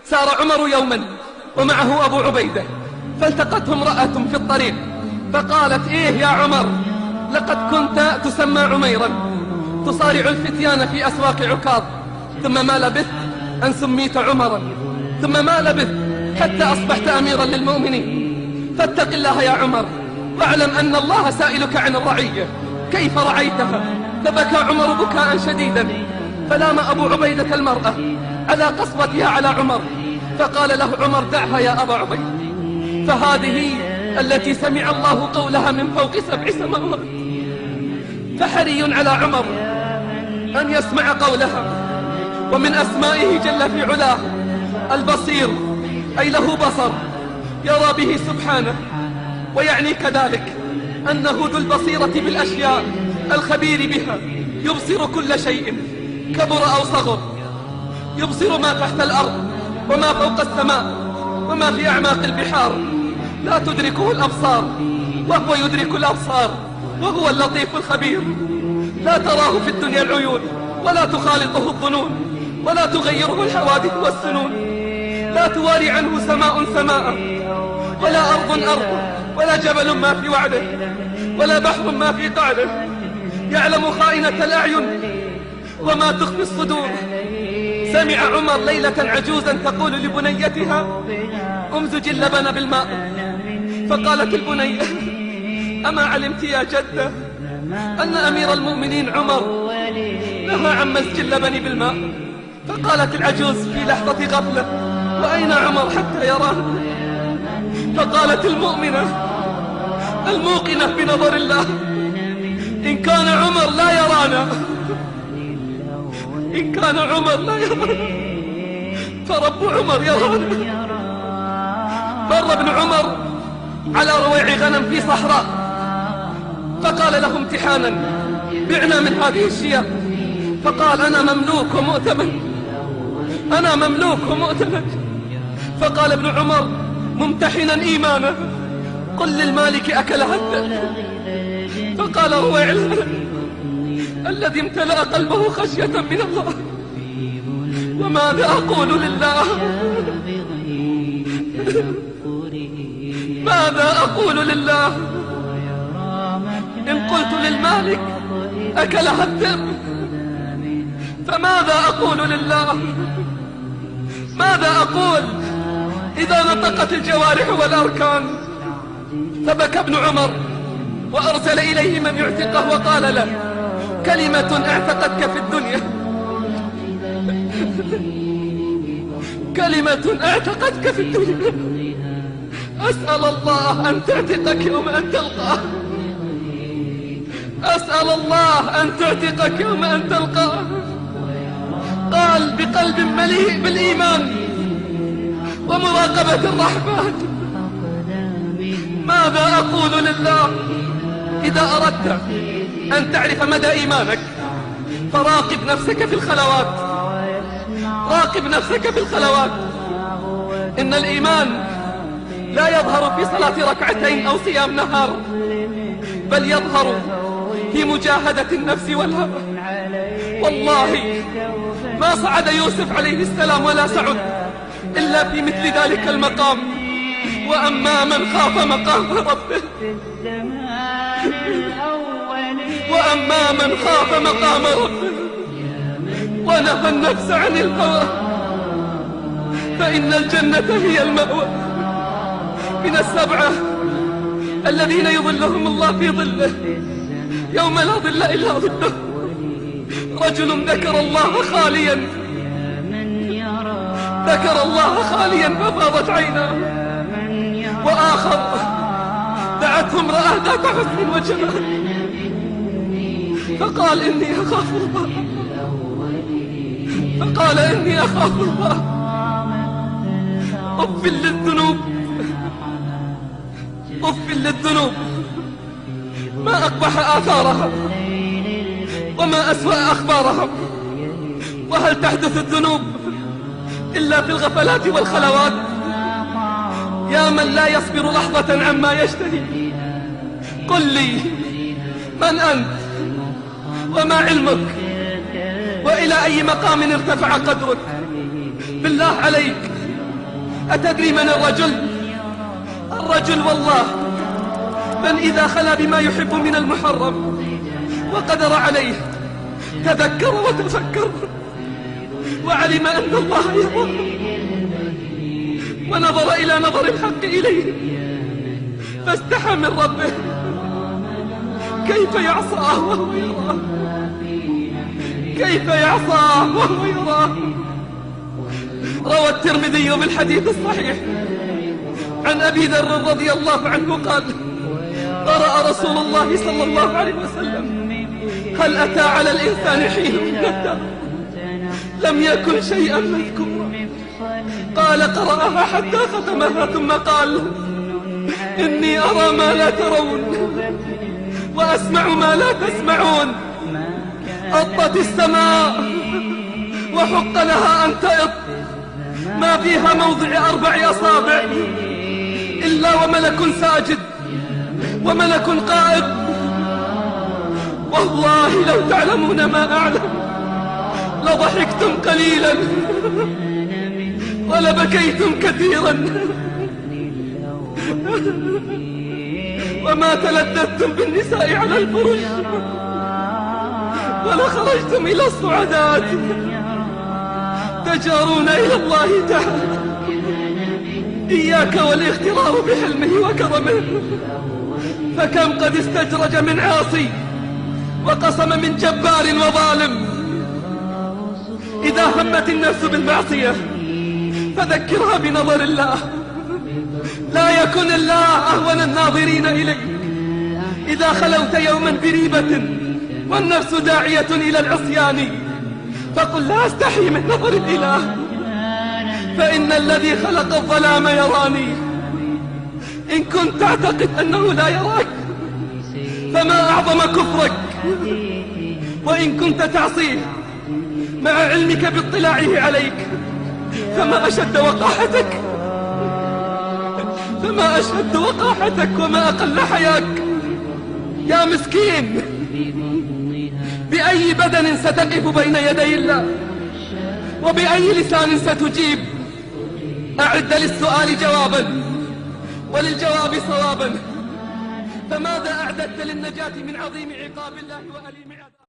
سار عمر يوما ومعه أبو عبيدة، فالتقته امرأة في الطريق فقالت: إيه يا عمر، لقد كنت تسمى عميرا تصارع الفتيان في أسواق عكاظ، ثم ما لبثت أن سميت عمرا، ثم ما لبثت حتى أصبحت أميرا للمؤمنين. فاتق الله يا عمر، واعلم أن الله سائلك عن الرعية، كيف رعيتها؟ فبكى عمر بكاء شديدا، فلام أبو عبيدة المرأة على قسوتها على عمر، فقال له عمر: دعها يا أبا عبيدة، فهذه التي سمع الله قولها من فوق 7 سماوات، فحري على عمر أن يسمع قولها. ومن أسمائه جل في علاه البصير، أي له بصر يرى به سبحانه، ويعني كذلك أنه ذو البصيرة بالأشياء الخبير بها، يبصر كل شيء كبر أو صغر، يبصر ما تحت الأرض وما فوق السماء وما في أعماق البحار، لا تدركه الأبصار وهو يدرك الأبصار، وهو اللطيف الخبير. لا تراه في الدنيا العيون، ولا تخالطه الظنون، ولا تغيره الحوادث والسنون، لا تواري عنه سماء سماء، ولا أرض أرض، ولا جبل ما في وعده، ولا بحر ما في قعده، يعلم خائنة الأعين وما تخفي الصدور. سمع عمر ليلة عجوزا تقول لبنيتها: امزج اللبن بالماء، فقالت البنية: أما علمت يا جدة أن أمير المؤمنين عمر نهى عن مزج اللبن بالماء؟ فقالت العجوز في لحظة غفلة: وأين عمر حتى يرانا؟ فقالت المؤمنة الموقنة بنظر الله: إن كان عمر لا يرانا، إن كان عمر لا يرانا فرب عمر يرانا. مر ابن عمر على رويع غنم في صحراء، فقال له امتحانا: بعنا من هذه الشياه. فقال: أنا مملوك ومؤتمن، أنا مملوك ومؤتمن. فقال ابن عمر ممتحنا إيمانه: قل للمالك أكلها الذئب. فقال رويع الغنم الذي امتلأ قلبه خشية من الله: وماذا أقول لله؟ ماذا أقول لله؟ إن قلت للمالك أكلها الذئب فماذا أقول لله؟ ماذا أقول إذا نطقت الجوارح والأركان؟ فبكى ابن عمر وأرسل إليه من يعتقه وقال له: كلمة اعتقتك في الدنيا، كلمة اعتقتك في الدنيا، أسأل الله أن تعتقك يوم أن تلقاه، أسأل الله أن تعتقك يوم أن تلقاه. قال بقلب مليء بالإيمان ومراقبة الرحمن: ماذا أقول لله؟ إذا أردت أن تعرف مدى إيمانك فراقب نفسك في الخلوات، راقب نفسك في الخلوات. إن الإيمان لا يظهر في صلاة ركعتين أو صيام نهار، بل يظهر في مجاهدة النفس والهوى. والله ما صعد يوسف عليه السلام ولا سعد إلا في مثل ذلك المقام: وأما من خاف مقام ربه، وأما من خاف مقام ربه ونهى النفس عن الهوى فإن الجنة هي المأوى. من السبعة الذين يظلهم الله في ظله يوم لا ظل إلا ظله: رجل ذكر الله خاليا، ذكر الله خاليا ففاضت عيناه، وآخر دعته امرأة ذات حسن وجمال فقال: إني أخاف الله، فقال: إني أخاف الله. أف للذنوب، أف للذنوب، ما أقبح آثارها وما أسوأ أخبارها. وهل تحدث الذنوب إلا في الغفلات والخلوات؟ يا من لا يصبر لحظة عما يشتهي، قل لي من أنت وما علمك وإلى أي مقام ارتفع قدرك؟ بالله عليك أتدري من الرجل؟ الرجل والله من إذا خلا بما يحب من المحرم وقدر عليه تذكر وتفكر وعلم أن الله يراه ونظر إلى نظر الحق إليه فاستحى من ربه. كيف يعصاه وهو يراه؟ كيف يعصاه وهو يراه؟ روى الترمذي بالحديث الصحيح عن أبي ذر رضي الله عنه قال: قرأ رسول الله صلى الله عليه وسلم: هل أتى على الإنسان حين من الدهر لم يكن شيئا مذكورا. قال: قرأها حتى ختمها ثم قال: إني أرى ما لا ترون وأسمع ما لا تسمعون. أطت السماء وحق لها أن تئط ما فيها موضع 4 أصابع إلا وملك ساجد وملك قائد. والله لو تعلمون ما أعلم لضحكتم قليلا ولبكيتم كثيرا وما تلذذتم بالنساء على الفرش ولخرجتم إلى الصعدات تجارون إلى الله تعالى. إياك والاغترار بحلمه وكرمه، فكم قد استجرج من عاصي وقسم من جبار وظالم. إذا همت النفس بالمعصية فذكرها بنظر الله، لا يكن الله أهون الناظرين إليك. إذا خلوت يوما بريبة والنفس داعية إلى العصيان فقل: لا أستحي من نظر الإله، فإن الذي خلق الظلام يراني. إن كنت تعتقد أنه لا يراك فما أعظم كفرك، وإن كنت تعصيه مع علمك باطلاعه عليك فما أشد وقاحتك، فما أشد وقاحتك وما أقل حياك. يا مسكين، بأي بدن ستقف بين يدي الله وبأي لسان ستجيب؟ أعد للسؤال جوابا وللجواب صوابا. فماذا أعددت للنجاة من عظيم عقاب الله وأليم عذابه؟